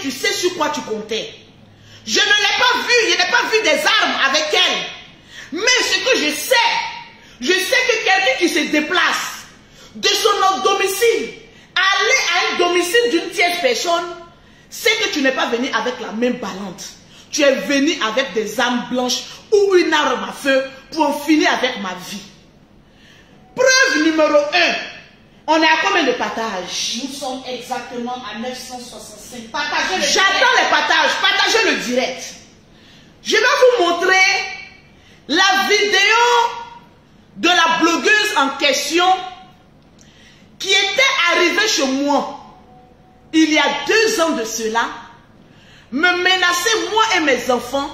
que tu sais sur quoi tu comptais. Je ne l'ai pas vu, je n'ai pas vu des armes avec elle. Mais ce que je sais que quelqu'un qui se déplace de son domicile, aller à un domicile d'une tierce personne, c'est que tu n'es pas venu avec la main ballante. Tu es venu avec des armes blanches ou une arme à feu pour en finir avec ma vie. Preuve numéro 1. On est à combien de partages? Nous sommes exactement à 965. J'attends les partages. Partagez le direct. Je vais vous montrer la vidéo de la blogueuse en question qui était arrivée chez moi il y a 2 ans de cela, me menacer moi et mes enfants,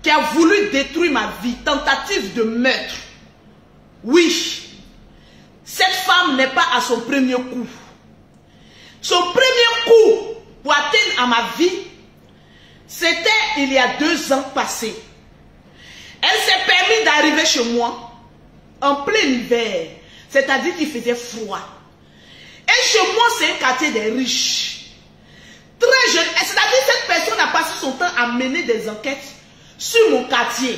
qui a voulu détruire ma vie, tentative de meurtre. Oui, cette femme n'est pas à son premier coup. Son premier coup pour atteindre à ma vie, c'était il y a 2 ans passés. Elle s'est permis d'arriver chez moi en plein hiver, c'est-à-dire qu'il faisait froid. Et chez moi, c'est un quartier des riches. Très jeune. C'est-à-dire que cette personne a passé son temps à mener des enquêtes sur mon quartier.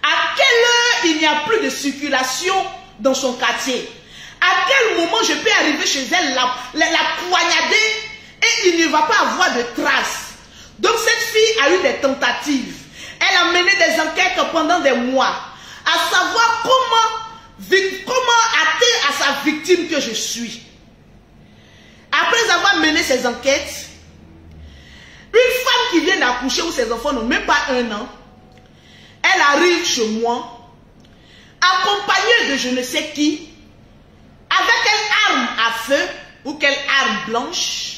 À quelle heure il n'y a plus de circulation dans son quartier? À quel moment je peux arriver chez elle, la poignarder et il ne va pas avoir de traces? Donc cette fille a eu des tentatives. Elle a mené des enquêtes pendant des mois. À savoir comment atteindre à sa victime que je suis. Après avoir mené ces enquêtes, une femme qui vient d'accoucher où ses enfants n'ont même pas 1 an, elle arrive chez moi, accompagnée de je ne sais qui, avec quelle arme à feu ou quelle arme blanche.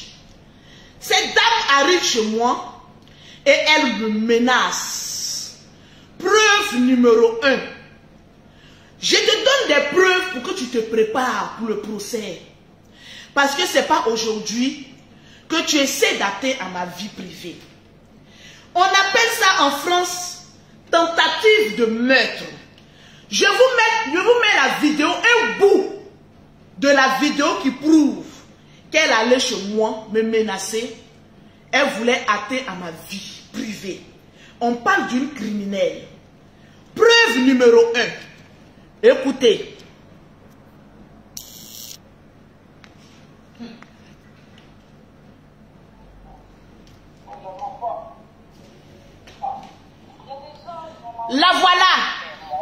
Cette dame arrive chez moi et elle me menace. Preuve numéro 1. Je te donne des preuves pour que tu te prépares pour le procès. Parce que ce n'est pas aujourd'hui que tu essaies d'atteindre à ma vie privée. On appelle ça en France tentative de meurtre. Je vous mets la vidéo, un bout de la vidéo qui prouve qu'elle allait chez moi me menacer. Elle voulait atteindre à ma vie privée. On parle d'une criminelle. Preuve numéro 1. Écoutez. La voilà.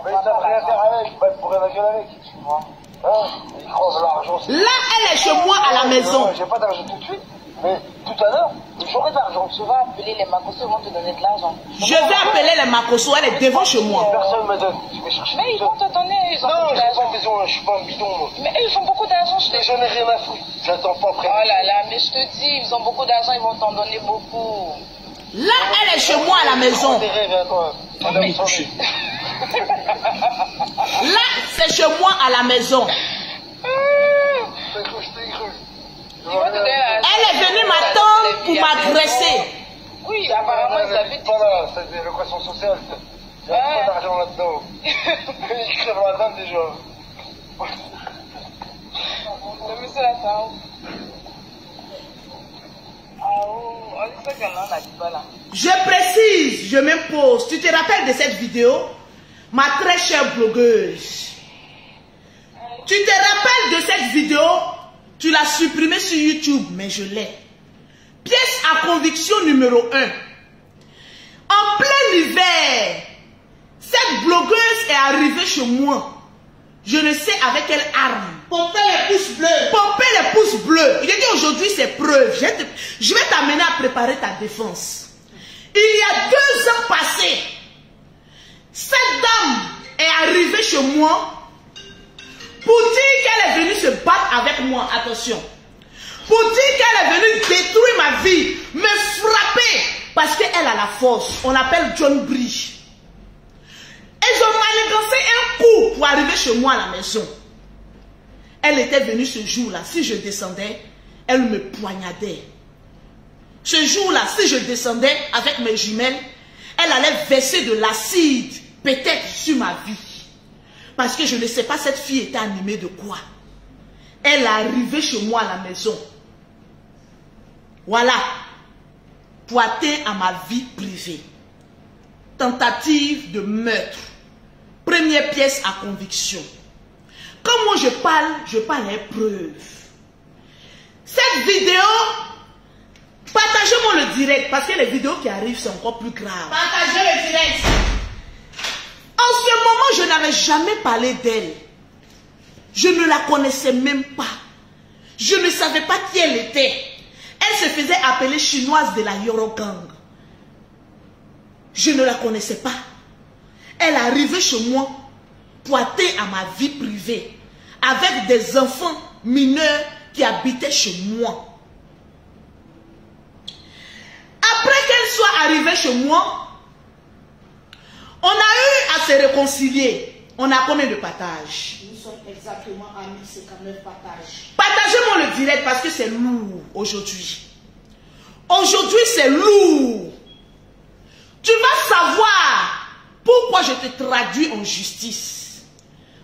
Mais t'as rien à faire avec, tu pourrais la gueule avec, excuse-moi. Hein? Il croise l'argent. Là, elle est chez moi à la maison. J'ai pas d'argent tout de suite, mais tout à l'heure, j'aurai de l'argent. Tu vas appeler les Makosso, ils vont te donner de l'argent. Je vais appeler les Makosso, elle est devant chez moi. Personne me donne. Je vais chercher. Mais ils vont te donner, ils ont Non, beaucoup j'ai pas d'argent. besoin, je suis pas un bidon, moi. Mais eux, ils ont beaucoup d'argent, je te dis. J'en ai rien à foutre. J'attends pas après. Oh là là, mais je te dis, ils ont beaucoup d'argent, ils vont t'en donner beaucoup. Là, elle est chez moi à la maison. Des rêves à toi. Mais- Là, c'est chez moi à la maison. Je t'ai cru. Ils vont te donner l'argent. Elle est venue m'attendre pour m'agresser. Oui, apparemment, ils avaient dit. Voilà, c'est des locations sociales. Il n'y a pas d'argent là-dedans. Il crève la dame déjà. Le monsieur là, ça où? Ah, oh, on dit ça qu'elle en a dit pas là. Je précise, je m'impose. Tu te rappelles de cette vidéo? Ma très chère blogueuse. Tu te rappelles de cette vidéo? Tu l'as supprimée sur YouTube, mais je l'ai. Pièce à conviction numéro 1. En plein hiver, cette blogueuse est arrivée chez moi. Je ne sais avec quelle arme. Pomper les pouces bleus. Pomper les pouces bleus. Il a dit aujourd'hui c'est preuve. Je vais t'amener à préparer ta défense. Il y a 2 ans passés, cette dame est arrivée chez moi pour dire qu'elle est venue se battre avec moi. Attention. Pour dire qu'elle est venue détruire ma vie, me frapper, parce qu'elle a la force. On l'appelle John Bridge. Ils ont manigancé un coup pour arriver chez moi à la maison. Elle était venue ce jour-là. Si je descendais, elle me poignardait. Ce jour-là, si je descendais avec mes jumelles, elle allait verser de l'acide, peut-être sur ma vie. Parce que je ne sais pas, cette fille était animée de quoi. Elle est arrivée chez moi à la maison. Voilà. pour atteindre à ma vie privée. Tentative de meurtre. Première pièce à conviction. Quand moi je parle à preuve. Cette vidéo, partagez-moi le direct parce que les vidéos qui arrivent sont encore plus graves. Partagez le direct. En ce moment, je n'avais jamais parlé d'elle. Je ne la connaissais même pas. Je ne savais pas qui elle était. Elle se faisait appeler chinoise de la Yorogang. Je ne la connaissais pas. Elle arrivait chez moi, pointée à ma vie privée, avec des enfants mineurs qui habitaient chez moi. Après qu'elle soit arrivée chez moi, on a eu à se réconcilier. On a combien de partages? Nous sommes exactement à 1059 partages. Partagez-moi le direct parce que c'est lourd aujourd'hui. Aujourd'hui, c'est lourd. Tu vas savoir pourquoi je te traduis en justice.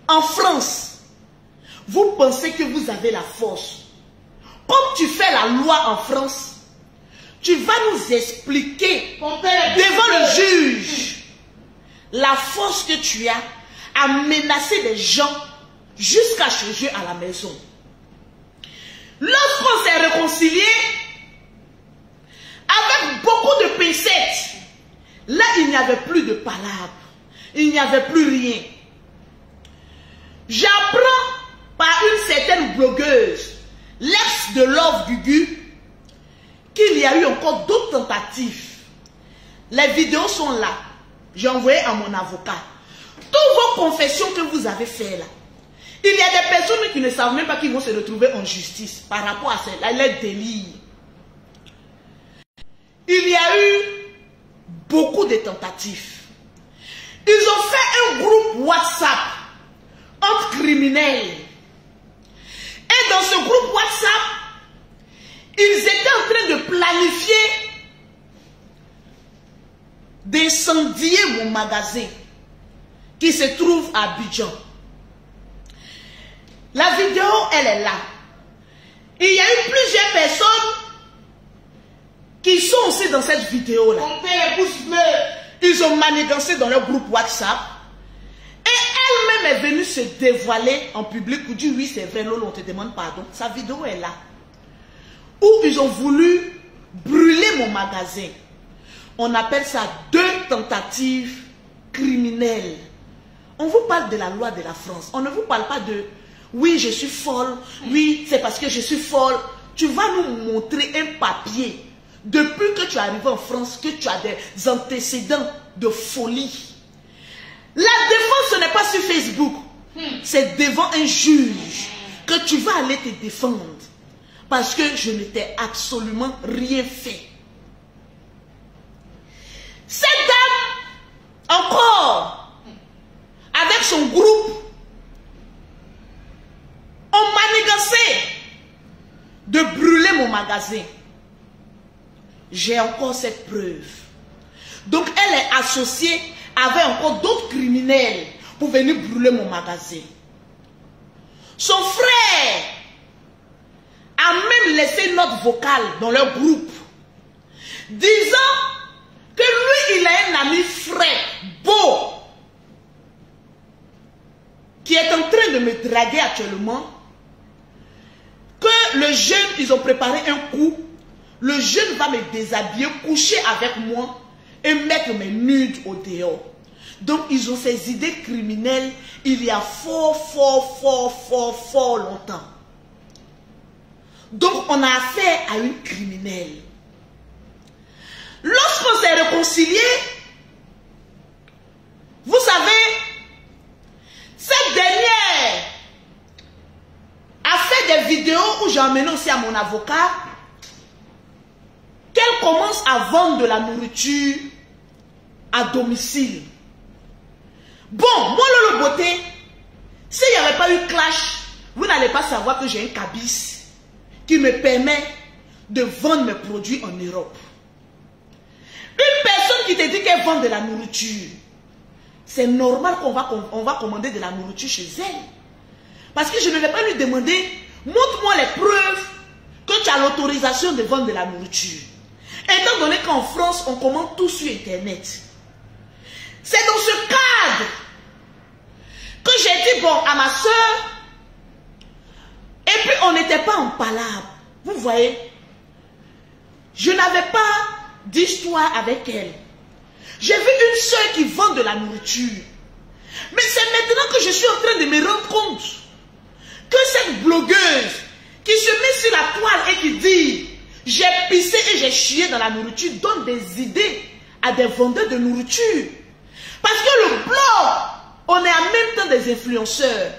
En France, vous pensez que vous avez la force. Comme tu fais la loi en France, tu vas nous expliquer devant le juge la force que tu as à menacer des gens jusqu'à changer à la maison. Lorsqu'on s'est réconcilié, avec beaucoup de pincettes, là il n'y avait plus de palabres, il n'y avait plus rien. J'apprends par une certaine blogueuse, l'ex de Love Gugu, qu'il y a eu encore d'autres tentatives. Les vidéos sont là. J'ai envoyé à mon avocat. Toutes vos confessions que vous avez faites là, il y a des personnes qui ne savent même pas qu'ils vont se retrouver en justice par rapport à cela, leur délire. Il y a eu beaucoup de tentatives. Ils ont fait un groupe WhatsApp entre criminels. Et dans ce groupe WhatsApp, ils étaient en train de planifier d'incendier mon magasin qui se trouve à Abidjan. La vidéo, elle est là. Il y a eu plusieurs personnes qui sont aussi dans cette vidéo-là. On fait les pouces bleus. Ils ont manigancé dans leur groupe WhatsApp. Et elle-même est venue se dévoiler en public pour dire oui, c'est vrai, Lolo, on te demande pardon. Sa vidéo est là. Où ils ont voulu brûler mon magasin. On appelle ça 2 tentatives criminelles. On vous parle de la loi de la France. On ne vous parle pas de oui, je suis folle. Oui, c'est parce que je suis folle. Tu vas nous montrer un papier depuis que tu es arrivé en France que tu as des antécédents de folie. La défense, ce n'est pas sur Facebook. C'est devant un juge que tu vas aller te défendre. Parce que je ne t'ai absolument rien fait. Cette dame, encore, avec son groupe, ont manigancé de brûler mon magasin. J'ai encore cette preuve. Donc elle est associée avec encore d'autres criminels pour venir brûler mon magasin. Son frère a même laissé une note vocale dans leur groupe disant que lui, il a un ami frère, beau, qui est en train de me draguer actuellement, que le jeune, ils ont préparé un coup, le jeune va me déshabiller, coucher avec moi et mettre mes nudes au dehors. Donc, ils ont ces idées criminelles il y a fort longtemps. Donc, on a affaire à une criminelle. Lorsqu'on s'est réconcilié, vous savez, cette dernière a fait des vidéos où j'ai emmené aussi à mon avocat qu'elle commence à vendre de la nourriture à domicile. Bon, moi, Lolo Beauté, s'il n'y avait pas eu clash, vous n'allez pas savoir que j'ai un cabis qui me permet de vendre mes produits en Europe. Une personne qui te dit qu'elle vend de la nourriture, c'est normal qu'on va commander de la nourriture chez elle. Parce que je ne vais pas lui demander, montre-moi les preuves que tu as l'autorisation de vendre de la nourriture. Étant donné qu'en France, on commande tout sur Internet. C'est dans ce cadre que j'ai dit bon à ma soeur. Et puis on n'était pas en palabre. Vous voyez, je n'avais pas d'histoire avec elle. J'ai vu une soeur qui vend de la nourriture. Mais c'est maintenant que je suis en train de me rendre compte que cette blogueuse qui se met sur la toile et qui dit j'ai pissé et j'ai chié dans la nourriture donne des idées à des vendeurs de nourriture. Parce que le blog, on est en même temps des influenceurs.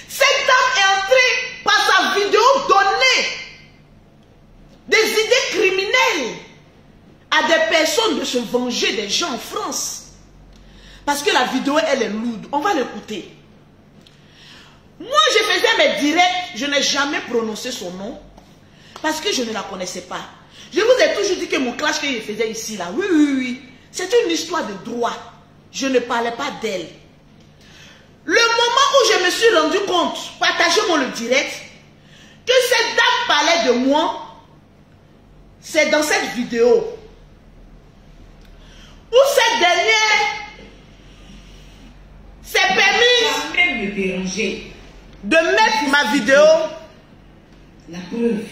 Cette dame est entrée par sa vidéo donner des idées criminelles à des personnes de se venger des gens en France. Parce que la vidéo, elle est lourde. On va l'écouter. Moi, je faisais mes directs. Je n'ai jamais prononcé son nom. Parce que je ne la connaissais pas. Je vous ai toujours dit que mon clash que je faisais ici, là, oui. C'est une histoire de droit. Je ne parlais pas d'elle. Le moment où je me suis rendu compte, partagez-moi le direct, que cette dame parlait de moi, c'est dans cette vidéo. Où cette dernière s'est permise de mettre ma vidéo. La preuve.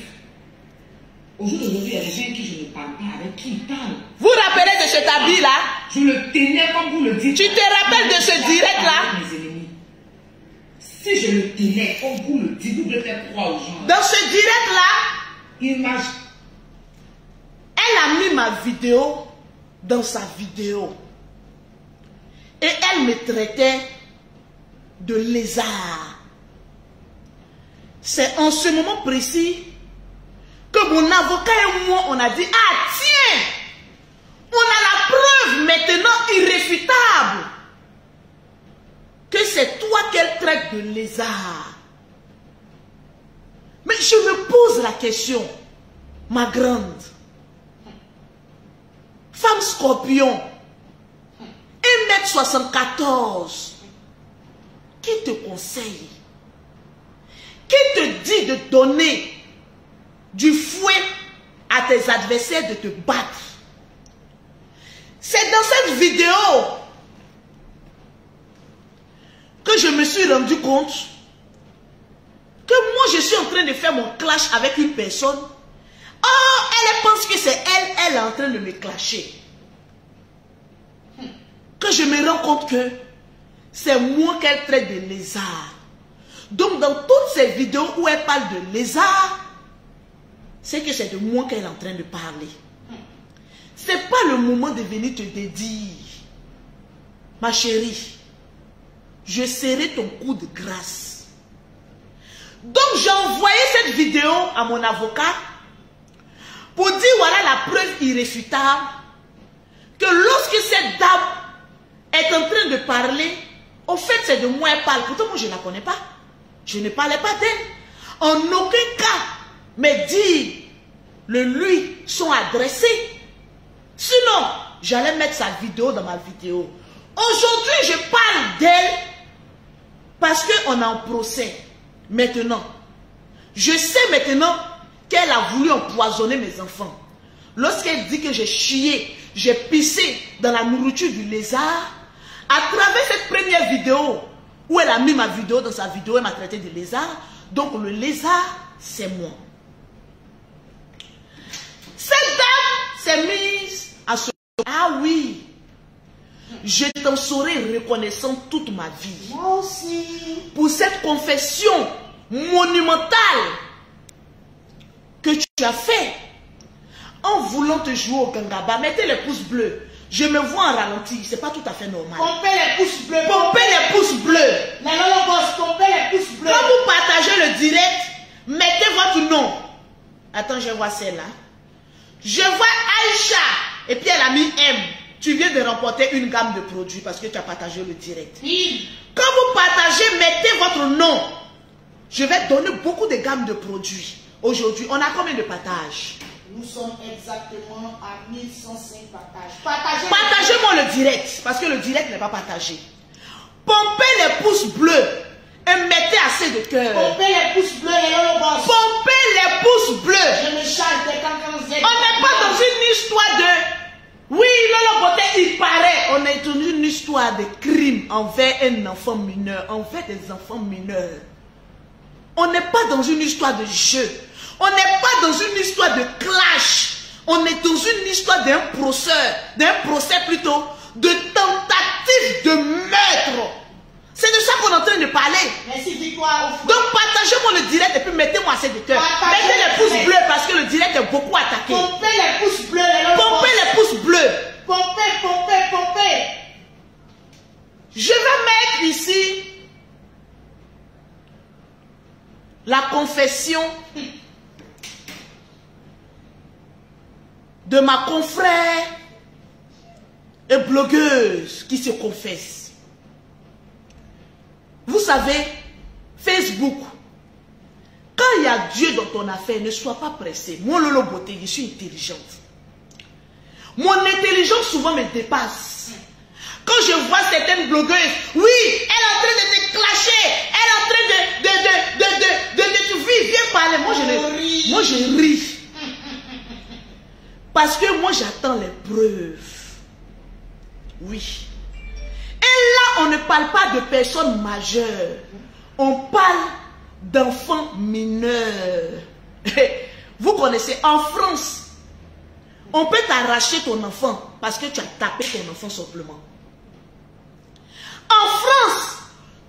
Aujourd'hui, il y a des gens qui je ne parle pas, avec qui ils parlent. Vous vous rappelez de cet habit-là? Je le tenais comme vous le dites. Tu te rappelles de ce direct-là? Mes ennemis. Si je le tenais comme vous le dites, vous devez faire croire aux gens. Dans ce direct-là, Image. elle a mis ma vidéo dans sa vidéo. Et elle me traitait de lézard. C'est en ce moment précis que mon avocat et moi, on a dit, ah tiens, on a la preuve maintenant irréfutable que c'est toi qu'elle traite de lézard. Mais je me pose la question, ma grande, femme scorpion, 1m74, qui te conseille? Qui te dit de donner du fouet à tes adversaires, de te battre? C'est dans cette vidéo que je me suis rendu compte que moi je suis en train de faire mon clash avec une personne. Oh, elle pense que c'est elle est en train de me clasher. Que je me rends compte que c'est moi qu'elle traite de lézard. Donc dans toutes ces vidéos où elle parle de lézard, c'est que c'est de moi qu'elle est en train de parler. C'est pas le moment de venir te dédire. Ma chérie, je serai ton coup de grâce. Donc j'ai envoyé cette vidéo à mon avocat pour dire voilà la preuve irréfutable que lorsque cette dame est en train de parler, au fait c'est de moi elle parle. Pourtant moi je ne la connais pas. Je ne parlais pas d'elle. En aucun cas, mes dires le lui sont adressés. Sinon, j'allais mettre sa vidéo dans ma vidéo. Aujourd'hui, je parle d'elle parce qu'on est en procès. Maintenant, je sais maintenant qu'elle a voulu empoisonner mes enfants. Lorsqu'elle dit que j'ai chié, j'ai pissé dans la nourriture du lézard, à travers cette première vidéo, où elle a mis ma vidéo dans sa vidéo, elle m'a traité de lézard. Donc le lézard, c'est moi. Cette dame s'est mise à se... Ah oui, je t'en serai reconnaissant toute ma vie. Moi aussi. Pour cette confession monumentale que tu as fait en voulant te jouer au gangaba. Mettez les pouces bleus. Je me vois en ralenti, c'est pas tout à fait normal. Pompez les pouces bleus. Pompez les pouces bleus. La boss, pompez les pouces bleus. Quand vous partagez le direct, mettez votre nom. Attends, je vois celle-là. Je vois Aïcha. Et puis elle a mis M. Tu viens de remporter une gamme de produits parce que tu as partagé le direct. Oui. Quand vous partagez, mettez votre nom. Je vais donner beaucoup de gammes de produits. Aujourd'hui, on a combien de partages? Nous sommes exactement à 1105 partages. Partagez-moi le direct, parce que le direct n'est pas partagé. Pompez les pouces bleus. et mettez assez de cœur. Pompez les pouces bleus et le boss. Pompez les pouces bleus. Je me charge de quand On n'est pas dans une histoire de... Oui, Lolo Beauté, il paraît. On est dans une histoire de crime envers un enfant mineur, envers des enfants mineurs. On n'est pas dans une histoire de jeu. On n'est pas dans une histoire de clash. On est dans une histoire d'un procès plutôt, de tentative de meurtre. C'est de ça qu'on est en train de parler. Merci, victoire. Donc partagez-moi le direct et puis mettez-moi assez de cœur. Mettez les pouces bleus parce que le direct est beaucoup attaqué. Pompez les pouces bleus et le Pompez les pouces bleus. Pompez, pompez, pompez. Je vais mettre ici la confession de ma confrère et blogueuse qui se confesse. Vous savez, Facebook, quand il y a Dieu dans ton affaire, ne sois pas pressé. Moi, Lolo Beauté, je suis intelligente. Mon intelligence souvent me dépasse. Quand je vois certaines blogueuses, oui, elle est en train de te clasher, elle est en train de viens parler. Moi, je ris. Parce que moi, j'attends les preuves. Oui. Et là, on ne parle pas de personnes majeures. On parle d'enfants mineurs. Vous connaissez, en France, on peut t'arracher ton enfant parce que tu as tapé ton enfant simplement. En France,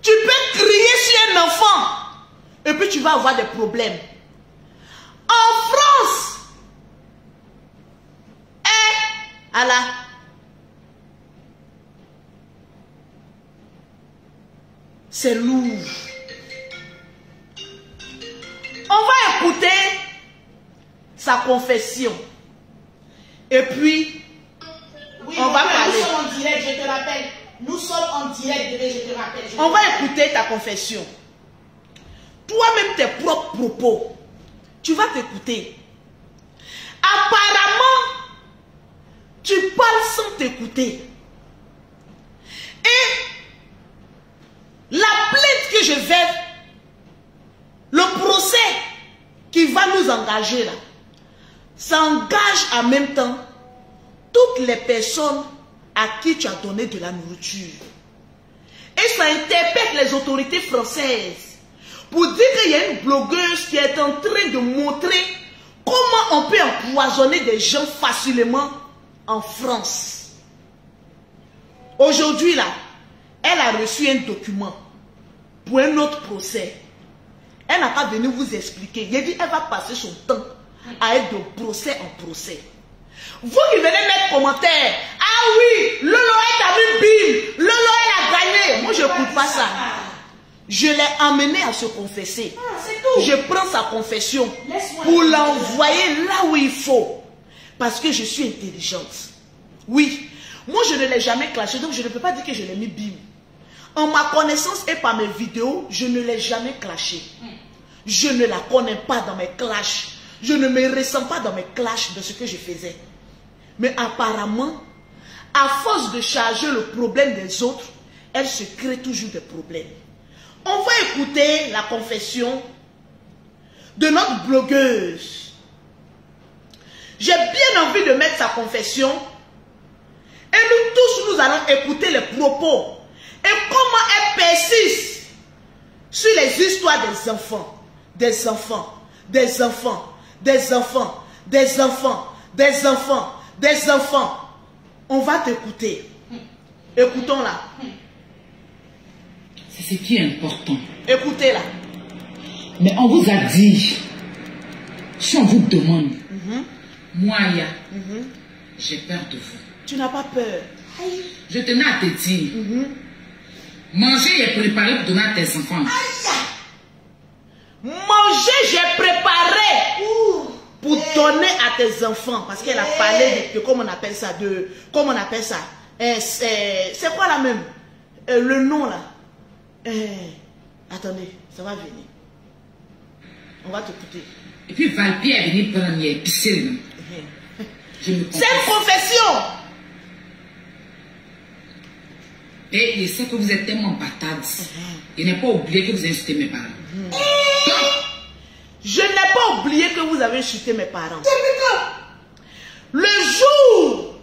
tu peux crier sur un enfant et puis tu vas avoir des problèmes. En France, c'est lourd. On va écouter sa confession. Et puis, Oui, on va parler. Nous sommes en direct, je te rappelle. Nous sommes en direct, bébé, je te rappelle. On va écouter ta confession. Toi-même, tes propres propos. Tu vas t'écouter. Apparemment, tu parles sans t'écouter. Et la plainte que je vais, le procès qui va nous engager là, ça engage en même temps toutes les personnes à qui tu as donné de la nourriture. Et ça interpelle les autorités françaises pour dire qu'il y a une blogueuse qui est en train de montrer comment on peut empoisonner des gens facilement en France. Aujourd'hui là, elle a reçu un document pour un autre procès. Elle n'a pas venu vous expliquer. Il a dit elle va passer son temps à être de procès en procès. Vous qui venez mettre commentaire, ah oui, Lolo a vu bim, Lolo elle a gagné. Moi je n'écoute pas ça. Je l'ai amené à se confesser. Je prends sa confession pour l'envoyer là où il faut. Parce que je suis intelligente. Oui, moi je ne l'ai jamais clashé, donc je ne peux pas dire que je l'ai mis bim. En ma connaissance et par mes vidéos, je ne l'ai jamais clashé. Je ne la connais pas dans mes clashs. Je ne me ressens pas dans mes clashs de ce que je faisais. Mais apparemment, à force de charger le problème des autres, elle se crée toujours des problèmes. On va écouter la confession de notre blogueuse. J'ai bien envie de mettre sa confession. Et nous tous, nous allons écouter les propos. Et comment elle persiste sur les histoires des enfants. Des enfants, des enfants, des enfants, des enfants, des enfants, des enfants. On va t'écouter. Écoutons-la. C'est ce qui est important. Écoutez-la. Mais on vous a dit, si on vous demande, moi, j'ai peur de vous. Tu n'as pas peur. Je tenais à te dire, manger est préparé pour donner à tes enfants. Manger, j'ai préparé pour donner à tes enfants. Parce qu'elle a parlé de, comment on appelle ça, comment on appelle ça. C'est quoi la même? Le nom là. Attendez, ça va venir. On va t'écouter. Et puis Valpy est venu prendre mes piscines. C'est une confession. Et je sais que vous êtes tellement bâtarde. Je n'ai pas oublié que vous avez insulté mes parents. Donc, je n'ai pas oublié que vous avez insulté mes parents. Le jour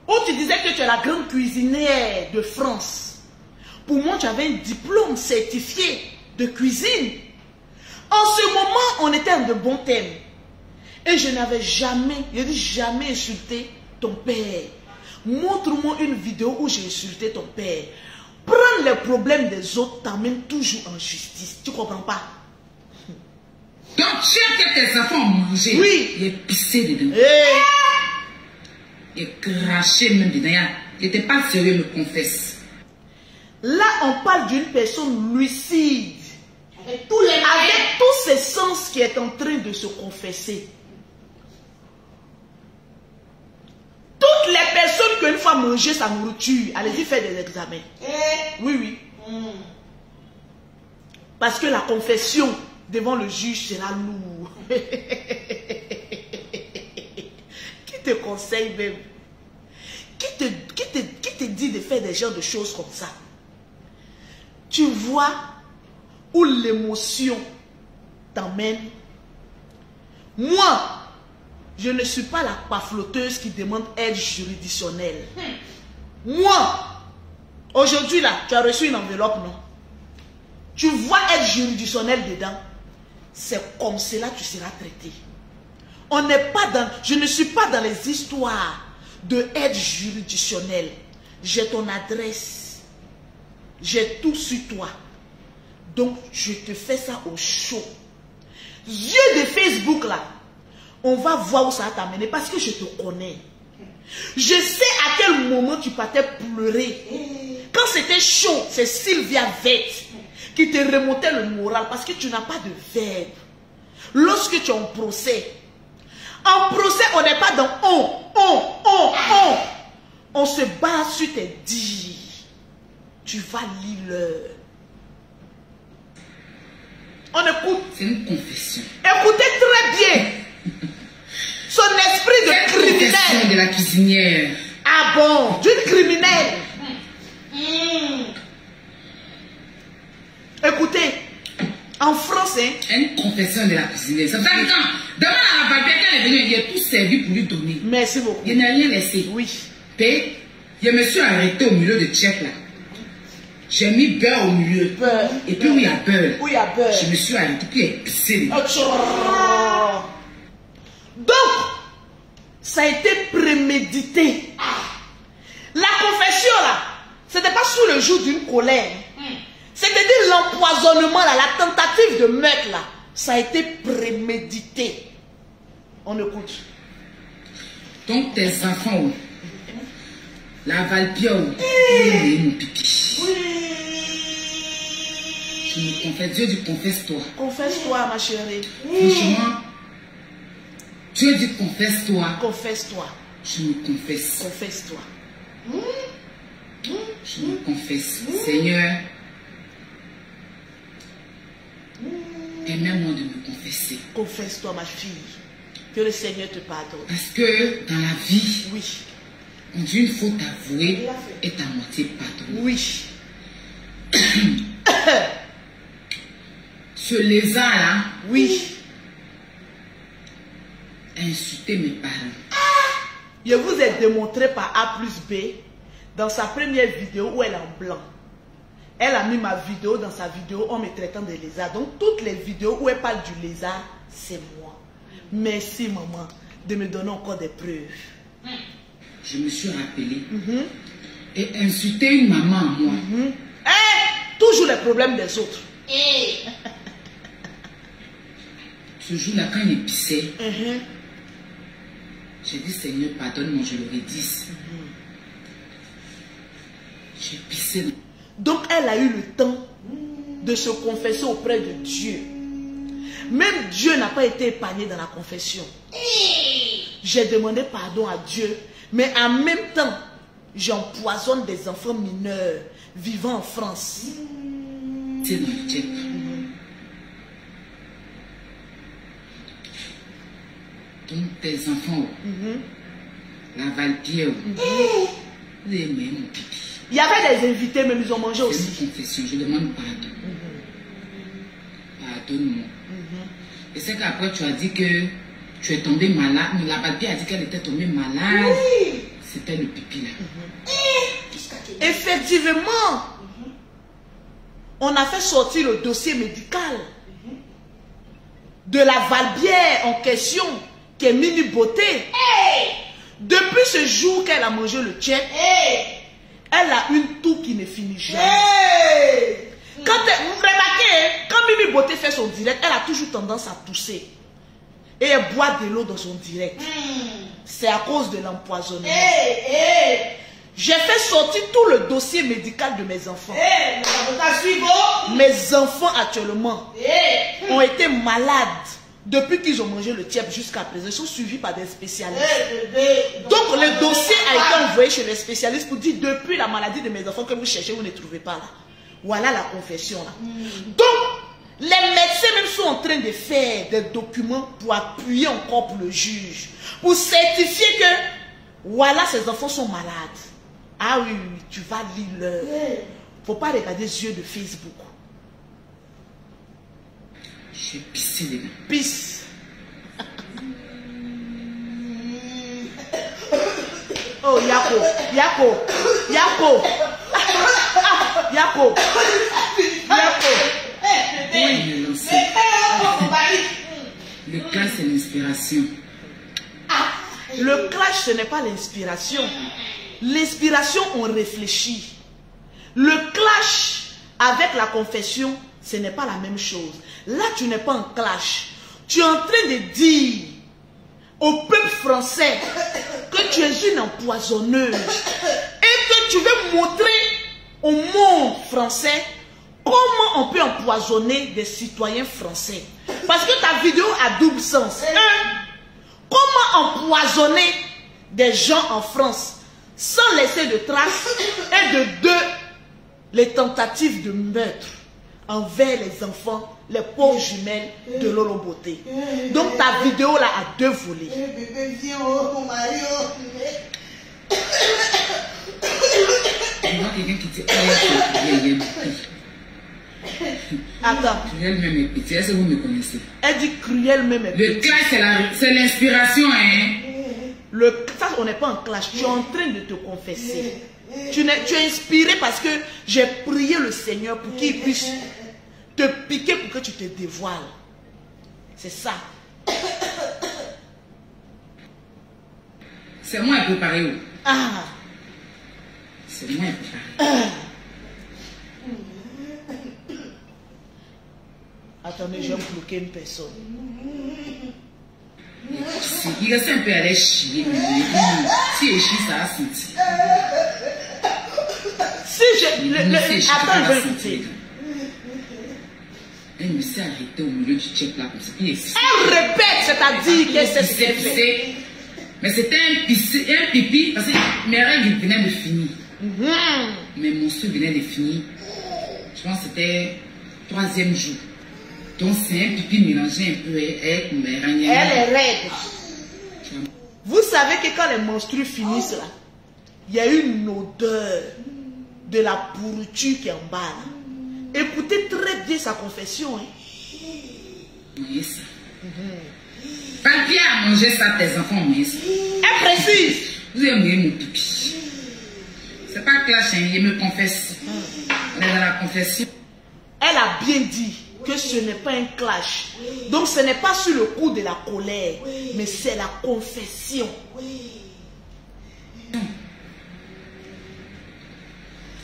où tu disais que tu es la grande cuisinière de France, pour moi tu avais un diplôme certifié de cuisine. En ce moment, on était en de bons thèmes. Et je n'avais jamais, je dis jamais insulté ton père. Montre-moi une vidéo où j'ai insulté ton père. Prendre les problèmes des autres t'amène toujours en justice. Tu comprends pas? donc tu as que tes enfants ont mangé. Oui. Il est pissé dedans. Hey. Il est craché même dedans. Il n'était pas sérieux, me confesse. Là, on parle d'une personne lucide. Avec tous ses sens qui est en train de se confesser. Toutes les personnes qui une fois mangé sa nourriture, allez-y faire des examens. Oui, oui. Parce que la confession devant le juge sera lourd. Qui te conseille même? Qui te dit de faire des genres de choses comme ça? Tu vois où l'émotion t'emmène. Moi, je ne suis pas la pafloteuse qui demande aide juridictionnelle. Moi, aujourd'hui là, tu as reçu une enveloppe, non? Tu vois aide juridictionnelle dedans. C'est comme cela que tu seras traité. On n'est pas dans, je ne suis pas dans les histoires de aide juridictionnelle. J'ai ton adresse. J'ai tout sur toi. Donc, je te fais ça au chaud. Yeux de Facebook là. On va voir où ça va t'amener parce que je te connais. Je sais à quel moment tu partais pleurer. Quand c'était chaud, c'est Sylvia Vette qui te remontait le moral parce que tu n'as pas de verbe. Lorsque tu es en procès, on n'est pas dans on. On se base sur tes dires. Tu vas lire l'heure. On écoute. C'est une confession. Écoutez très bien. Son esprit de criminel. Confession de la cuisinière. Ah bon, d'une criminelle. Écoutez, en français. Une confession de la cuisinière. C'est ça que quand, devant la papier, quand elle est venue, il a tout servi pour lui donner. Merci beaucoup. Il n'a rien laissé. Oui. Et je me suis arrêté au milieu de Tchèque là. J'ai mis beurre au milieu. Beurre. Et puis où il y a beurre. Où il y a beurre. Je me suis arrêté, puis il est pissé. Donc, ça a été prémédité. La confession là, c'était pas sous le jour d'une colère. C'est-à-dire l'empoisonnement là, la tentative de meurtre là, ça a été prémédité. On écoute. Donc tes enfants, la Valpia, mon pipi. Oui. Je me confesse, Dieu dit confesse-toi. Confesse-toi, ma chérie. Franchement, Dieu dit confesse-toi. Confesse-toi. Je me confesse. Confesse-toi. Je me confesse. Seigneur, permets-moi de me confesser. Confesse-toi, ma fille. Que le Seigneur te pardonne. Parce que dans la vie, Oui. on dit une faute avouée est à moitié pardonnée. Oui. Ce lézard-là, Oui. a insulté mes parents. Je vous ai démontré par A plus B dans sa première vidéo où elle est en blanc. Elle a mis ma vidéo dans sa vidéo en me traitant de lézard. Donc toutes les vidéos où elle parle du lézard, c'est moi. Merci maman de me donner encore des preuves. Je me suis rappelé et insulter une maman à moi. Toujours les problèmes des autres. Ce jour-là, quand il pissait, j'ai dit Seigneur, pardonne-moi, je l'aurais dit. J'ai pissé. Donc elle a eu le temps de se confesser auprès de Dieu. Même Dieu n'a pas été épargné dans la confession. J'ai demandé pardon à Dieu, mais en même temps, j'empoisonne des enfants mineurs vivant en France. C'est dans le Tchèque. Donc tes enfants, la Valpierre, vous aimez mon pipi. Il y avait des invités, mais ils ont mangé aussi. C'est une confession, je demande pardon. Pardonne-moi. Et c'est qu'après tu as dit que tu es tombée malade. La Babi a dit qu'elle était tombée malade. Oui. C'était le pipi là. Effectivement, on a fait sortir le dossier médical de la Valbière en question, qui est Mimi Beauté. Depuis ce jour qu'elle a mangé le tchèque, elle a une toux qui ne finit jamais. Quand vous remarquez, quand Mimi Beauté fait son direct, elle a toujours tendance à tousser. Et elle boit de l'eau dans son direct. C'est à cause de l'empoisonnement. J'ai fait sortir tout le dossier médical de mes enfants. Mes enfants actuellement ont été malades depuis qu'ils ont mangé le tiep jusqu'à présent. Ils sont suivis par des spécialistes. Donc le dossier a été envoyé chez les spécialistes pour dire depuis la maladie de mes enfants que vous cherchez, vous ne trouvez pas là. Voilà la confession là. Donc les médecins même sont en train de faire des documents pour appuyer encore pour le juge, pour certifier que voilà, ces enfants sont malades. Ah oui, tu vas lire leur. Faut pas regarder les yeux de Facebook. J'ai pissé les mains. Pisse. Oh, Yako. Oui, le clash, c'est l'inspiration. Le clash, ce n'est pas l'inspiration. L'inspiration, on réfléchit. Le clash avec la confession, ce n'est pas la même chose. Là, tu n'es pas en clash. Tu es en train de dire au peuple français que tu es une empoisonneuse et que tu veux montrer au monde français comment on peut empoisonner des citoyens français. Parce que ta vidéo a double sens. Comment empoisonner des gens en France sans laisser de traces, et de deux, les tentatives de meurtre envers les enfants, les pauvres jumelles de Lolo Beauté. Donc ta vidéo là a deux volets. Quelqu'un qui dit Attends. Cruel même est petit. Est-ce que vous me connaissez? Elle dit cruel même est petit. Le clash, c'est l'inspiration, hein? Ça, on n'est pas en clash. Tu es en train de te confesser. Tu es inspiré parce que j'ai prié le Seigneur pour qu'il puisse te piquer pour que tu te dévoiles. C'est ça. C'est moi un peu pareil. Ah. C'est moi un peu pareil. Attendez, je vais bloquer une personne. Il reste un peu à l'aise chier. Si il chie, ça a senti. Si je... Attends, je vais écouter. Elle me s'est arrêtée au milieu du check là comme ça. Elle répète, c'est-à-dire que c'est ce qu'elle fait. Mais c'était un pipi parce que mes règles venaient de finir. Mais mon souffle venait de finir. Je pense que c'était 3e jour. Donc c'est un pipi mélangé un peu avec mes règles. Elle est raide. Vous savez que quand les menstrues finissent là, il y a une odeur de la pourriture qui est en bas là. Écoutez très bien sa confession. Hein. Yes. Papier à manger ça, tes enfants, mais elle précise. Vous aimez mon pipi. C'est pas clash, hein, il me confesse. On est dans la confession. Elle a bien dit que ce n'est pas un clash. Donc ce n'est pas sur le coup de la colère, mais c'est la confession.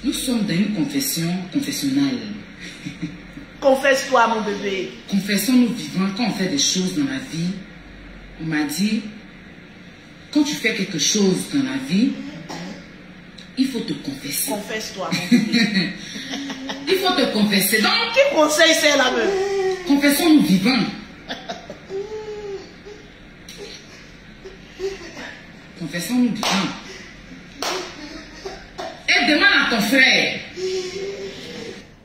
Nous sommes dans une confession confessionnelle. Confesse-toi, mon bébé. Confessons-nous vivants. Quand on fait des choses dans la vie, on m'a dit, quand tu fais quelque chose dans la vie, il faut te confesser. Confesse-toi, mon bébé. Il faut te confesser. Donc, qui conseille c'est la meuf? Confessons-nous vivants. Confessons-nous vivants. Et demande à ton frère.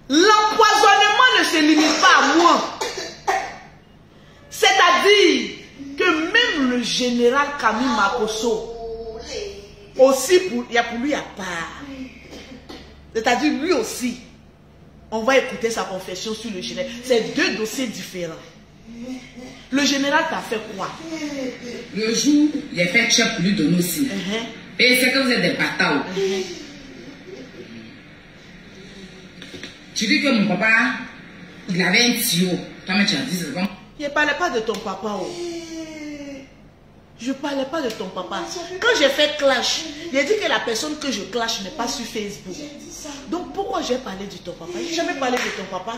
L'empoisonnement ne se limite pas à moi. C'est-à-dire que même le général Camille Makosso, aussi pour lui à part. C'est-à-dire lui aussi. On va écouter sa confession sur le général. C'est deux dossiers différents. Le général t'a fait quoi? Le jour, il a fait check pour lui donner aussi. Et c'est que vous êtes des bâtards. Tu dis que mon papa, il avait un tuyau. Toi, tu as dit c'est bon. Je ne parlais pas de ton papa. Oh. Je ne parlais pas de ton papa. Quand j'ai fait clash, j'ai dit que la personne que je clash n'est pas sur Facebook. Donc pourquoi j'ai parlé de ton papa? Je n'ai jamais parlé de ton papa.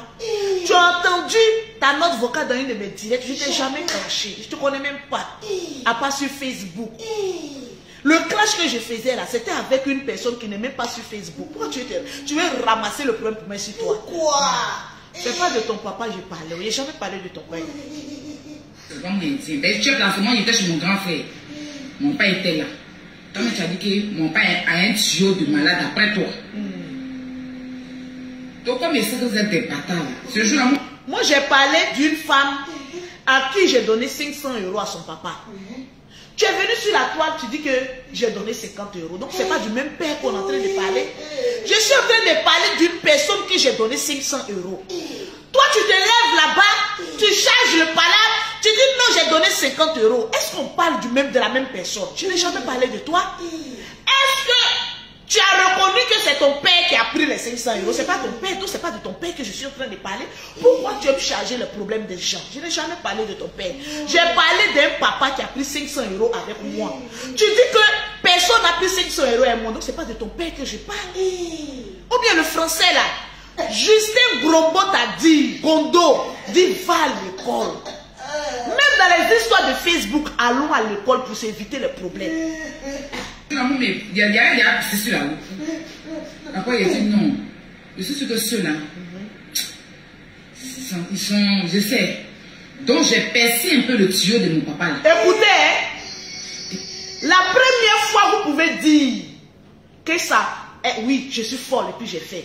Tu as entendu ta note vocale dans une de mes directs. Je ne t'ai jamais clashé. Je ne te connais même pas. À part sur Facebook. Le clash que je faisais là, c'était avec une personne qui n'est même pas sur Facebook. Pourquoi tu veux ramasser le problème pour moi sur toi? Quoi? C'est pas de ton papa que je parlais. Je n'ai jamais parlé de ton père. C'est comme il dit. D'ailleurs, tu as il était chez mon grand frère. Mon père était là. Quand tu as dit que mon père a un tuyau de malade après toi. Donc, comme il sait que vous êtes des bâtards, ce jour-là, moi j'ai parlé d'une femme à qui j'ai donné 500 € à son papa. Tu es venu sur la toile, tu dis que j'ai donné 50 €. Donc, ce n'est pas du même père qu'on est en train de parler. Je suis en train de parler d'une personne qui j'ai donné 500 €. Toi, tu te lèves là-bas, tu charges le palabre, tu dis non, j'ai donné 50 €. Est-ce qu'on parle de la même personne? Je n'ai jamais parlé de toi. Est-ce que tu as reconnu que c'est ton père qui a pris les 500 €? Ce n'est pas ton père, donc ce n'est pas de ton père que je suis en train de parler. Pourquoi tu aimes charger le problème des gens? Je n'ai jamais parlé de ton père. J'ai parlé d'un papa qui a pris 500 € avec moi. Tu dis que personne n'a pris 500 € avec moi, donc ce n'est pas de ton père que je parle. Ou bien le français là, Justin Grombo t'a dit, Gondo, dit va à l'école. Même dans les histoires de Facebook, allons à l'école pour s'éviter les problèmes. Mais il y a c'est sur la route. Après, il a dit non. Je suis sûr que ceux-là, ils sont, je sais. Donc, j'ai percé un peu le tuyau de mon papa. Là. Écoutez, la première fois, vous pouvez dire que ça, oui, je suis folle et puis j'ai fait.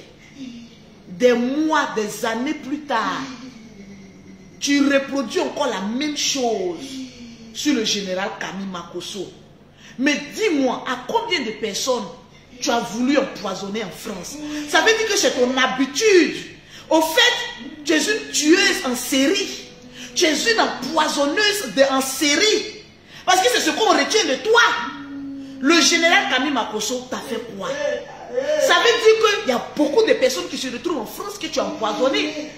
Des mois, des années plus tard, tu reproduis encore la même chose sur le général Camille Makosso. Mais dis-moi, à combien de personnes tu as voulu empoisonner en France? Ça veut dire que c'est ton habitude. Au fait, tu es une tueuse en série. Tu es une empoisonneuse en série. Parce que c'est ce qu'on retient de toi. Le général Camille Makosso t'a fait quoi? Ça veut dire qu'il y a beaucoup de personnes qui se retrouvent en France que tu as empoisonné.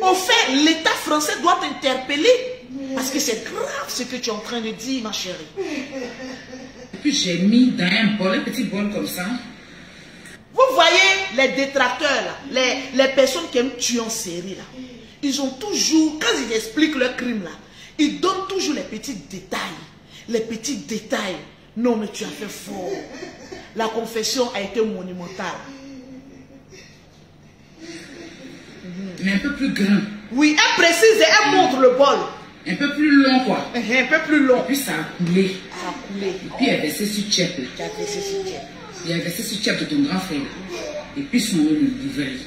Au fait, l'État français doit t'interpeller. Parce que c'est grave ce que tu es en train de dire, ma chérie. Et puis j'ai mis dans un bol, un petit bol comme ça. Vous voyez les détracteurs, là, les personnes qui aiment tuer en série, là. Ils ont toujours, quand ils expliquent leur crime, là, ils donnent toujours les petits détails. Les petits détails. Non, mais tu as fait fort. La confession a été monumentale. Mais un peu plus grand. Oui, elle précise et elle montre le bol. Un peu plus long, quoi. Un peu plus long. Et puis ça a coulé. Ça a coulé. Et puis elle a versé sur Tchèp. Tu as versé sur Tchèp. Il a versé sur Tchèp de ton grand frère. Et puis son nom le bouveille.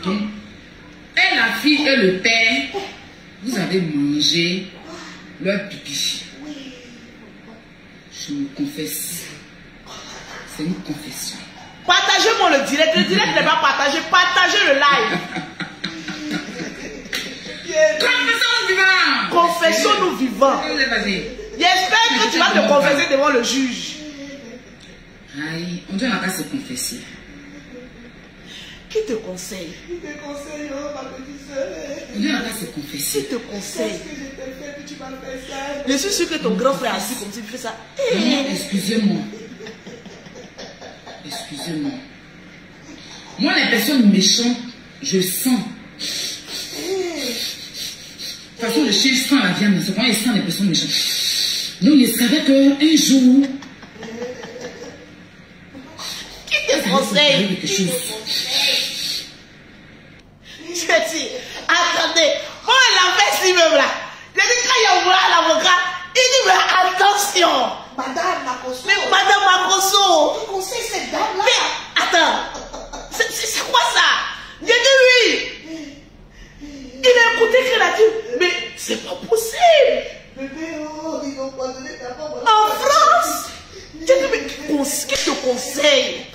Donc, et la fille et le père, vous avez mangé leur pipi. Je me confesse. C'est une confession. Partagez-moi le direct. Le direct n'est pas partagé. Partagez le live. Confessons-nous vivants. Confessons-nous vivants. J'espère que tu vas te confesser devant le juge. Aïe, on doit pas se confesser. Qui te conseille? Qui te conseille, oh, ma petite soeur? On doit pas se confesser. Qui te conseille? Qu'est-ce que je t'ai fait que tu m'as fait ça? Je suis sûr que ton grand frère assis comme ça, il fait ça. Non, excusez-moi. Excusez-moi. Moi, les personnes méchantes, je sens. De toute façon, le chien sent la viande, c'est quand il sent les personnes méchantes. Donc, il savait qu'un jour, Qui te conseille? quelque chose. Je dis, attendez, on l'a fait si même là. Je dis, quand il y a ouvert l'avocat, il dit, mais attention. Madame Makosso. Mais Madame Makosso. Qui conseille cette dame-là? Mais, attends, c'est quoi ça? Je dis, oui. Il a écouté qu'elle a dit, mais c'est pas possible. Bébé, oh, ils ont poisonné ta femme. En France. Je dis, mais conseille.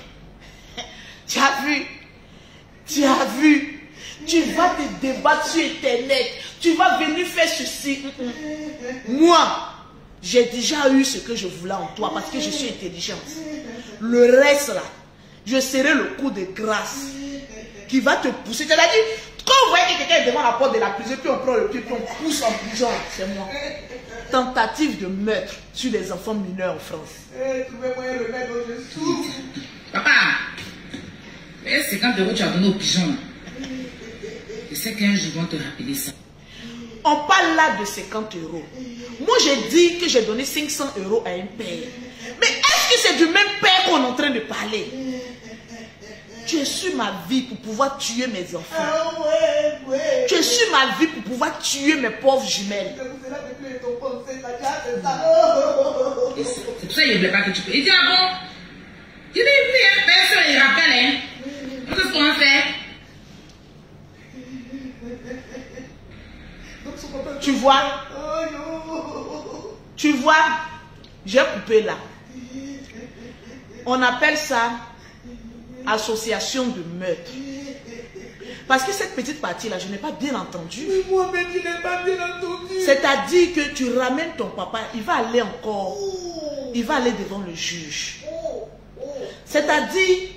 Tu as vu, tu vas te débattre sur Internet, tu vas venir faire ceci. Moi, j'ai déjà eu ce que je voulais en toi parce que je suis intelligente. Le reste là, je serai le coup de grâce qui va te pousser. Tu l'as dit, quand vous voyez que quelqu'un est devant la porte de la prison, puis on prend le pied, puis on pousse en prison, c'est moi. Tentative de meurtre sur les enfants mineurs en France. Trouvez-moi le maître, je souffre. Papa, 50 € tu as donné au pigeon. Je sais qu'un jour ils vont te rappeler ça. On parle là de 50 €. Moi j'ai dit que j'ai donné 500 € à un père. Mais est-ce que c'est du même père qu'on est en train de parler? Tu es sur ma vie pour pouvoir tuer mes enfants. Tu es sur ma vie pour pouvoir tuer mes pauvres jumelles. C'est pour ça qu'il ne voulait pas que tu peux. Il dit, ah bon? Il dit, oui, personne il rappelle, hein? Qu'est-ce qu'on fait? Tu vois, j'ai coupé là. On appelle ça association de meurtre. Parce que cette petite partie-là, je n'ai pas bien entendu. Moi-même, je n'ai pas bien entendu. C'est-à-dire que tu ramènes ton papa, il va aller encore, il va aller devant le juge. C'est-à-dire,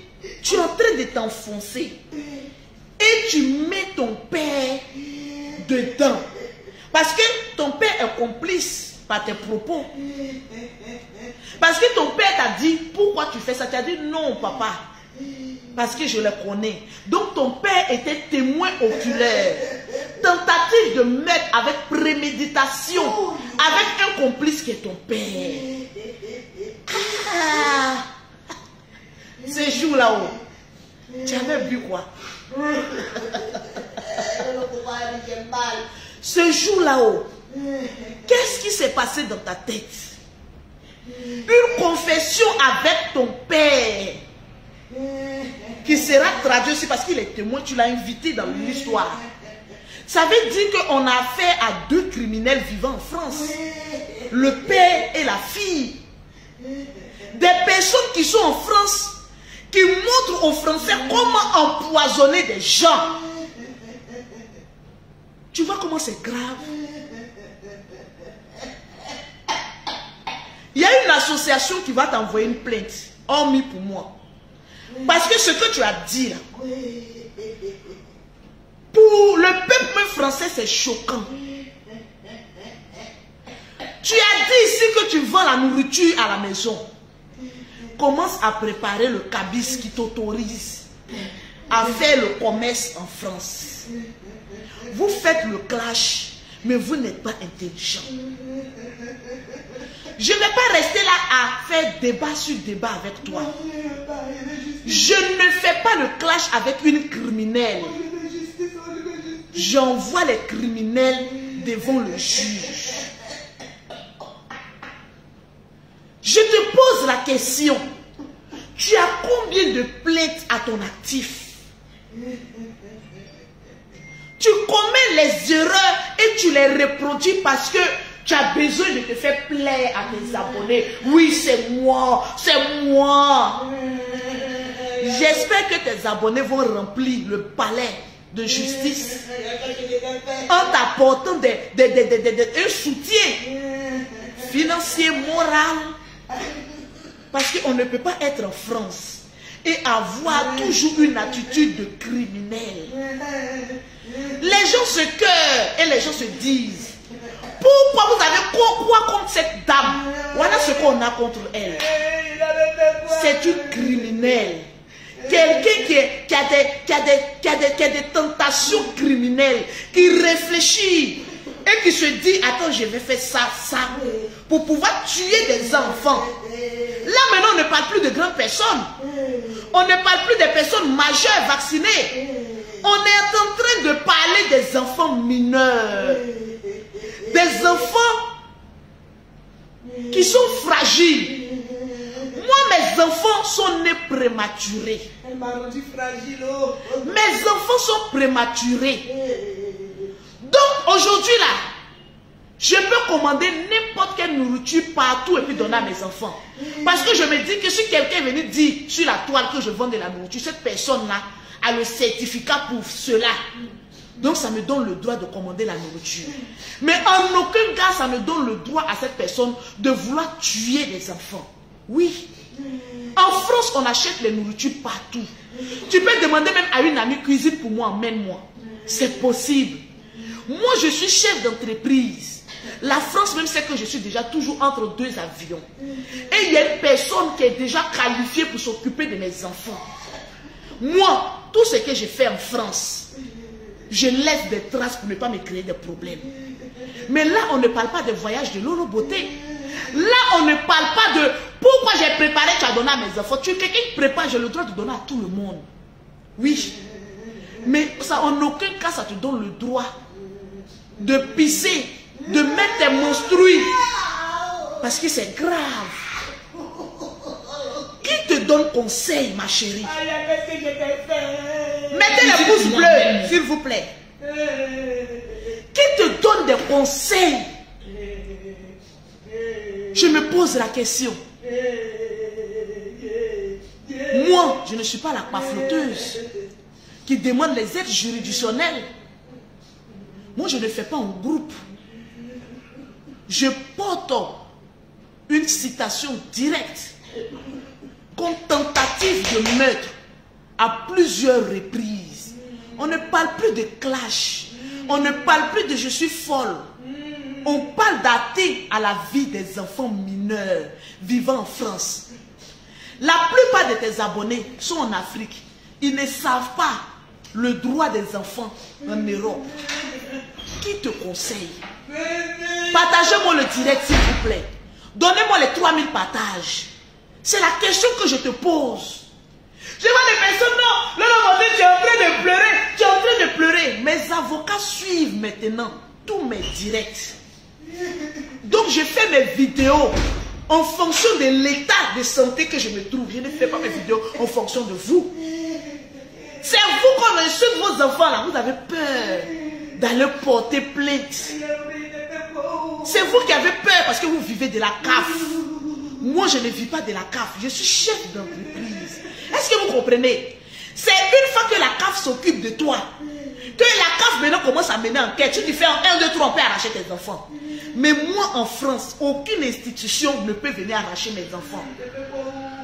tu es en train de t'enfoncer et tu mets ton père dedans. Parce que ton père est complice par tes propos. Parce que ton père t'a dit, pourquoi tu fais ça? Tu as dit, non papa. Parce que je le connais. Donc ton père était témoin oculaire. Tentative de meurtre avec préméditation. Avec un complice qui est ton père. Ah. Ces jours là-haut, tu avais vu quoi? Ce jour là-haut, qu'est-ce qui s'est passé dans ta tête? Une confession avec ton père qui sera traduit aussi parce qu'il est témoin, tu l'as invité dans l'histoire. Ça veut dire qu'on a affaire à deux criminels vivants en France. Le père et la fille. Des personnes qui sont en France, qui montrent aux Français comment empoisonner des gens. Tu vois comment c'est grave? Il y a une association qui va t'envoyer une plainte, hormis pour moi. Parce que ce que tu as dit là, pour le peuple français, c'est choquant. Tu as dit ici que tu vends la nourriture à la maison. Commence à préparer le cabis qui t'autorise à faire le commerce en France. Vous faites le clash, mais vous n'êtes pas intelligent. Je ne vais pas rester là à faire débat sur débat avec toi. Je ne fais pas le clash avec une criminelle. J'envoie les criminels devant le juge. Je te pose la question. Tu as combien de plaintes à ton actif? Tu commets les erreurs et tu les reproduis parce que tu as besoin de te faire plaisir à tes abonnés. Oui, c'est moi, c'est moi. J'espère que tes abonnés vont remplir le palais de justice en t'apportant un soutien financier, moral. Parce qu'on ne peut pas être en France et avoir toujours une attitude de criminel. Les gens se queurent et les gens se disent, pourquoi vous avez quoi contre cette dame? Voilà ce qu'on a contre elle. C'est une criminelle. Quelqu'un qui a des tentations criminelles, qui réfléchit et qui se dit, attends, je vais faire ça, pour pouvoir tuer des enfants. Là maintenant, on ne parle plus de grandes personnes. On ne parle plus des personnes majeures vaccinées. On est en train de parler des enfants mineurs. Des enfants qui sont fragiles. Moi, mes enfants sont nés prématurés. Mes enfants sont prématurés. Donc, aujourd'hui, là, Je peux commander n'importe quelle nourriture partout et puis donner à mes enfants. Parce que je me dis que si quelqu'un est venu dire sur la toile que je vends de la nourriture, cette personne-là a le certificat pour cela. Donc ça me donne le droit de commander la nourriture. Mais en aucun cas, ça me donne le droit à cette personne de vouloir tuer des enfants. Oui. En France, on achète les nourritures partout. Tu peux demander même à une amie, cuisine pour moi, emmène-moi. C'est possible. Moi, je suis chef d'entreprise. La France même sait que je suis déjà toujours entre deux avions. Et il y a une personne qui est déjà qualifiée pour s'occuper de mes enfants. Moi, tout ce que j'ai fait en France, je laisse des traces pour ne pas me créer des problèmes. Mais là, on ne parle pas de voyage de Lolo Beauté. Là, on ne parle pas de pourquoi j'ai préparé, tu as donné à mes enfants. Tu es quelqu'un qui prépare, j'ai le droit de donner à tout le monde. Oui. Mais ça, en aucun cas, ça te donne le droit de pisser, de mettre tes monstrues. Parce que c'est grave. Qui te donne conseil, ma chérie? Mettez les pouces bleus, s'il vous plaît. Qui te donne des conseils? Je me pose la question. Moi, je ne suis pas la pafloteuse qui demande les aides juridictionnelles. Moi, je ne fais pas en groupe. Je porte une citation directe comme tentative de meurtre à plusieurs reprises. On ne parle plus de clash. On ne parle plus de je suis folle. On parle d'atteinte à la vie des enfants mineurs vivant en France. La plupart de tes abonnés sont en Afrique. Ils ne savent pas le droit des enfants en Europe. Qui te conseille? Partagez-moi le direct, s'il vous plaît. Donnez-moi les 3000 partages. C'est la question que je te pose. Je vois des personnes, non, tu es en train de pleurer, tu es en train de pleurer. Mes avocats suivent maintenant tous mes directs. Donc je fais mes vidéos en fonction de l'état de santé que je me trouve. Je ne fais pas mes vidéos en fonction de vous. C'est vous qu'on insulte vos enfants là. Vous avez peur d'aller porter plainte. C'est vous qui avez peur parce que vous vivez de la CAF. Moi je ne vis pas de la CAF. Je suis chef d'entreprise. Est-ce que vous comprenez? C'est une fois que la CAF s'occupe de toi, que la CAF maintenant commence à mener enquête. Tu te fais en 1, 2, 3, on peut arracher tes enfants. Mais moi en France, aucune institution ne peut venir arracher mes enfants.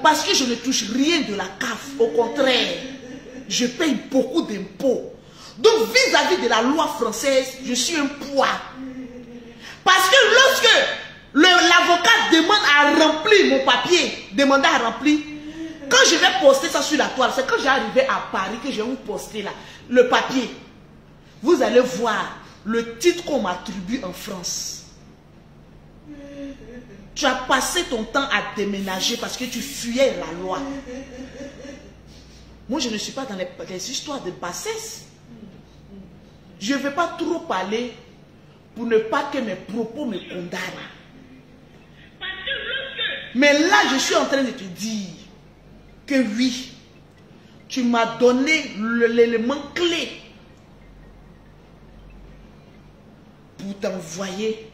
Parce que je ne touche rien de la CAF. Au contraire, je paye beaucoup d'impôts. Donc vis-à-vis de la loi française, je suis un poids. Parce que lorsque l'avocat demande à remplir mon papier, demander à remplir, quand je vais poster ça sur la toile, c'est quand j'ai arrivé à Paris que je vais vous poster là, le papier. Vous allez voir le titre qu'on m'attribue en France. Tu as passé ton temps à déménager parce que tu fuyais la loi. Moi, je ne suis pas dans les histoires de bassesse. Je ne vais pas trop parler pour ne pas que mes propos me condamnent. Mais là, je suis en train de te dire que oui, tu m'as donné l'élément clé pour t'envoyer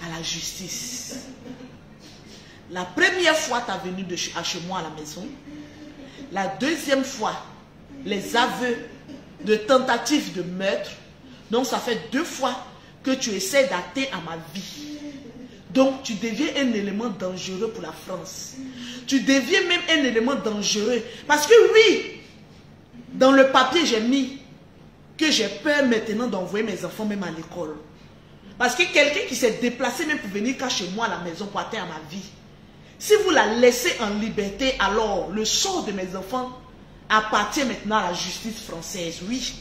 à la justice. La première fois, tu es venu chez moi à la maison. La deuxième fois, les aveux de tentative de meurtre. Donc, ça fait 2 fois que tu essaies d'atteindre à ma vie. Donc, tu deviens un élément dangereux pour la France. Tu deviens même un élément dangereux. Parce que oui, dans le papier, j'ai mis que j'ai peur maintenant d'envoyer mes enfants même à l'école. Parce que quelqu'un qui s'est déplacé même pour venir chez moi à la maison pour atteindre à ma vie, si vous la laissez en liberté, alors le sort de mes enfants appartient maintenant à la justice française, oui.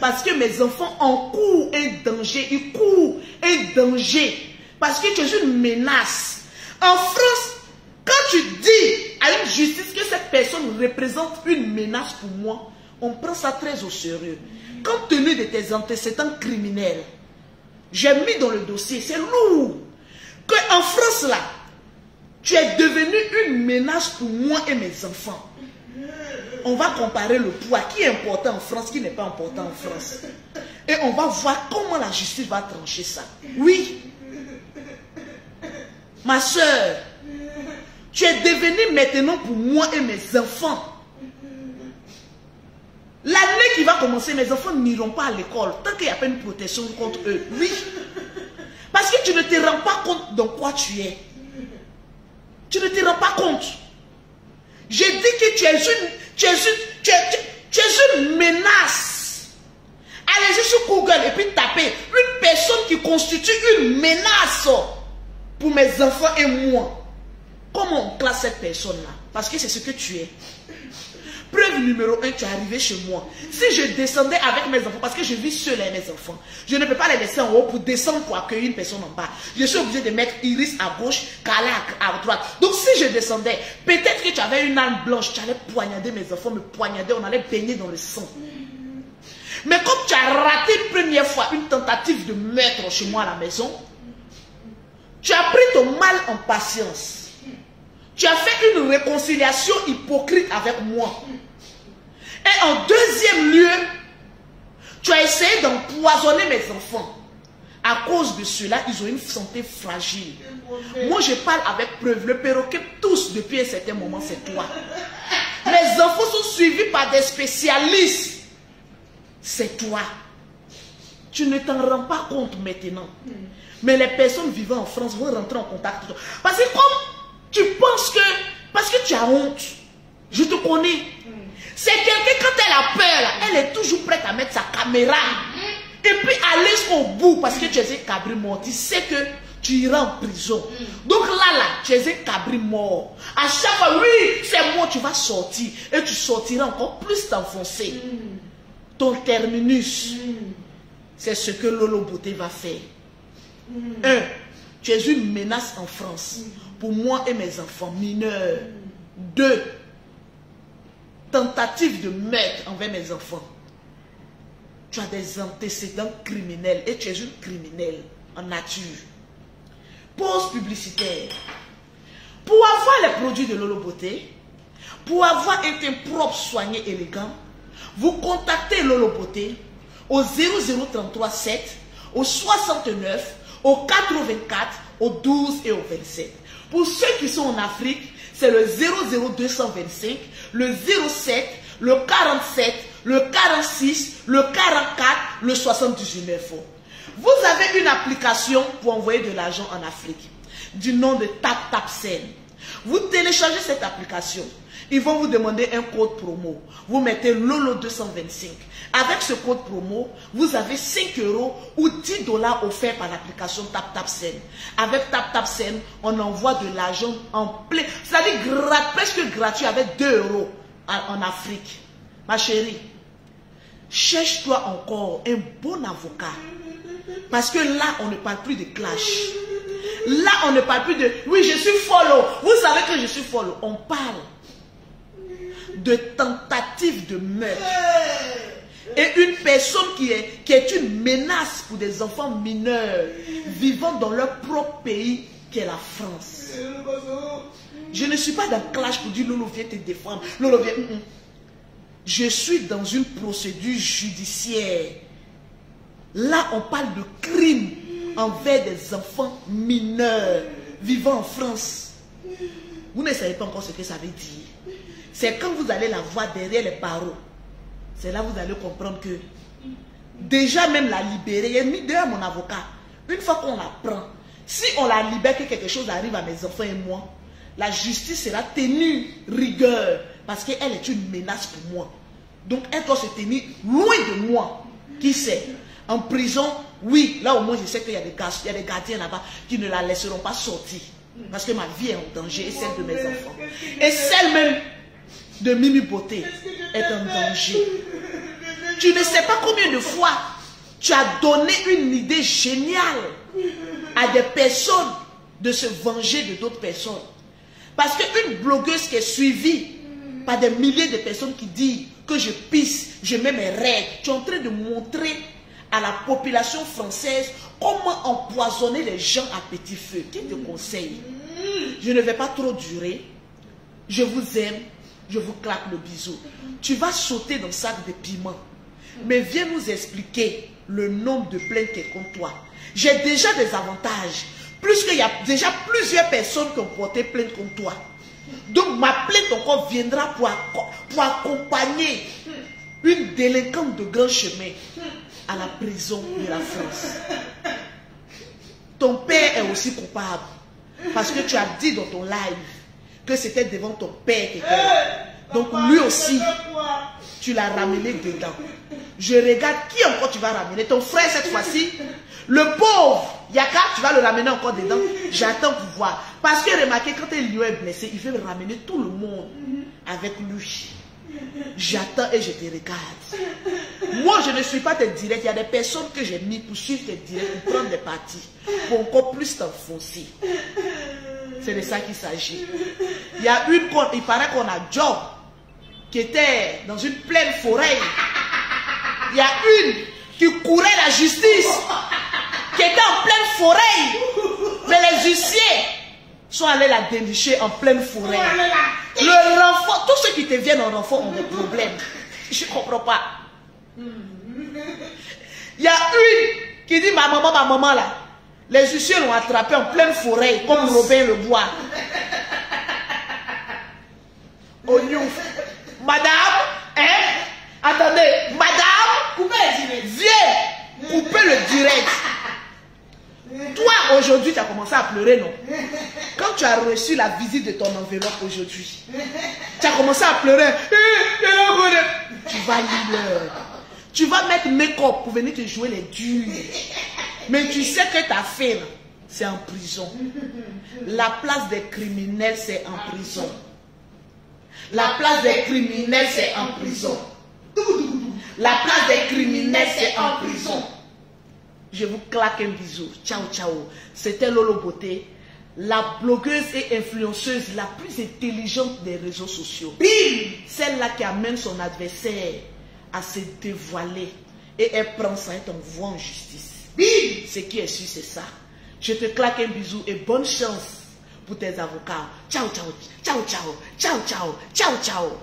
Parce que mes enfants encourent un danger, ils courent un danger. Parce que tu es une menace. En France, quand tu dis à une justice que cette personne représente une menace pour moi, on prend ça très au sérieux. Compte tenu de tes antécédents criminels, j'ai mis dans le dossier, c'est lourd. Qu'en France là, tu es devenu une menace pour moi et mes enfants. On va comparer le poids qui est important en France, qui n'est pas important en France. Et on va voir comment la justice va trancher ça. Oui, Ma soeur, tu es devenue maintenant pour moi et mes enfants. L'année qui va commencer, mes enfants n'iront pas à l'école tant qu'il n'y a pas une protection contre eux. Oui. Parce que tu ne te rends pas compte dans quoi tu es. Tu ne te rends pas compte. J'ai dit que tu es une menace. Allez sur Google et puis tapez une personne qui constitue une menace pour mes enfants et moi. Comment on classe cette personne-là? Parce que c'est ce que tu es. Preuve numéro 1, tu es arrivé chez moi. Si je descendais avec mes enfants, parce que je vis seul avec mes enfants, je ne peux pas les laisser en haut pour descendre pour accueillir une personne en bas. Je suis obligé de mettre Iris à gauche, Kala à droite. Donc si je descendais, peut-être que tu avais une arme blanche, tu allais poignarder mes enfants, me poignarder, on allait baigner dans le sang. Mais comme tu as raté une première fois une tentative de meurtre chez moi à la maison, tu as pris ton mal en patience. Tu as fait une réconciliation hypocrite avec moi. Et en deuxième lieu, tu as essayé d'empoisonner mes enfants. À cause de cela, ils ont une santé fragile. Moi, je parle avec preuve. Le perroquet tous depuis un certain moment, c'est toi. Mes enfants sont suivis par des spécialistes. C'est toi. Tu ne t'en rends pas compte maintenant. Mais les personnes vivant en France vont rentrer en contact. Parce que comme tu penses que, parce que tu as honte, je te connais. C'est quelqu'un, quand elle a peur, elle est toujours prête à mettre sa caméra. Et puis aller jusqu'au bout, parce que tu es un cabri mort. Tu sais que tu iras en prison. Donc là, tu es un cabri mort. À chaque fois, oui, c'est moi, tu vas sortir. Et tu sortiras encore plus t'enfoncer. Ton terminus, c'est ce que Lolo Beauté va faire. 1. Tu es une menace en France. Pour moi et mes enfants mineurs. 2. Tentative de meurtre envers mes enfants. Tu as des antécédents criminels et tu es une criminelle en nature. Pause publicitaire. Pour avoir les produits de Lolo Beauté, pour avoir un teint propre, soigné, élégant, vous contactez Lolo Beauté au 0033 7, au 69, au 84, au 12 et au 27. Pour ceux qui sont en Afrique, c'est le 00225, le 07, le 47, le 46, le 44, le 79. Vous avez une application pour envoyer de l'argent en Afrique, du nom de TapTapSend. Vous téléchargez cette application. Ils vont vous demander un code promo. Vous mettez Lolo 225. Avec ce code promo, vous avez 5 € ou 10 $ offerts par l'application TapTapSend. Avec TapTapSend, on envoie de l'argent en plein. C'est-à-dire presque gratuit avec 2 € en Afrique. Ma chérie, cherche-toi encore un bon avocat. Parce que là, on ne parle plus de clash. Là, on ne parle plus de... Oui, je suis follow. Vous savez que je suis follow. On parle de tentative de meurtre. Et une personne qui est une menace pour des enfants mineurs vivant dans leur propre pays, qui est la France. Je ne suis pas dans le clash pour dire Lolo viens te défendre. Lolo viens... Je suis dans une procédure judiciaire. Là, on parle de crime envers des enfants mineurs vivant en France. Vous ne savez pas encore ce que ça veut dire. C'est quand vous allez la voir derrière les barreaux. C'est là que vous allez comprendre que déjà même la libérer, il y a mis dehors mon avocat. Une fois qu'on la prend, si on la libère, que quelque chose arrive à mes enfants et moi, la justice sera tenue rigueur parce qu'elle est une menace pour moi. Donc elle doit se tenir loin de moi. Qui sait? En prison, oui, là au moins je sais qu'il y a des gardiens là-bas qui ne la laisseront pas sortir. Parce que ma vie est en danger et celle de mes enfants. Et celle même de Mimi Beauté est en danger. Tu ne sais pas combien de fois tu as donné une idée géniale à des personnes de se venger de d'autres personnes. Parce qu'une blogueuse qui est suivie par des milliers de personnes qui disent que je pisse, je mets mes règles, tu es en train de montrer à la population française comment empoisonner les gens à petit feu. Qui te conseille? Je ne vais pas trop durer. Je vous aime. Je vous claque le bisou. Tu vas sauter dans le sac de piment. Mais viens nous expliquer le nombre de plaintes qui est contre toi. J'ai déjà des avantages. Plus qu'il y a déjà plusieurs personnes qui ont porté plainte contre toi. Donc ma plainte encore viendra pour accompagner une délinquante de grand chemin à la prison de la France. Ton père est aussi coupable. Parce que tu as dit dans ton live que c'était devant ton père. Donc lui aussi, tu l'as ramené dedans. Je regarde qui encore tu vas ramener. Ton frère cette fois-ci, le pauvre Yaka, tu vas le ramener encore dedans. J'attends pour voir. Parce que remarquez, quand un lion est blessé, il veut ramener tout le monde avec lui. J'attends et je te regarde. Moi, je ne suis pas tes directs. Il y a des personnes que j'ai mis pour suivre tes directs, pour prendre des parties, pour encore plus t'enfoncer. C'est de ça qu'il s'agit. Il y a une, il paraît qu'on a Job, qui était dans une pleine forêt. Il y a une qui courait la justice, qui était en pleine forêt. Mais les huissiers sont allés la dénicher en pleine forêt. Le renfort, tous ceux qui te viennent en renfort ont des problèmes. Je ne comprends pas. Il y a une qui dit ma maman là. Les huissiers l'ont attrapé en pleine forêt, comme Robin le Bois. Oignon. Madame, hein? Attendez, madame, viens couper le direct. Toi, aujourd'hui, tu as commencé à pleurer, non? Quand tu as reçu la visite de ton enveloppe aujourd'hui, tu as commencé à pleurer. Tu vas lire. Tu vas mettre make-up pour venir te jouer les durs. Mais tu sais que ta fille, c'est en prison. La place des criminels, c'est en prison. La place des criminels, c'est en prison. La place des criminels, c'est en prison. Je vous claque un bisou. Ciao, ciao. C'était Lolo Beauté, la blogueuse et influenceuse la plus intelligente des réseaux sociaux. Celle-là qui amène son adversaire à se dévoiler. Et elle prend ça et t'envoie en justice. Ce qui est sûr, c'est ça. Je te claque un bisou et bonne chance pour tes avocats. Ciao, ciao. Ciao, ciao. Ciao, ciao. Ciao, ciao.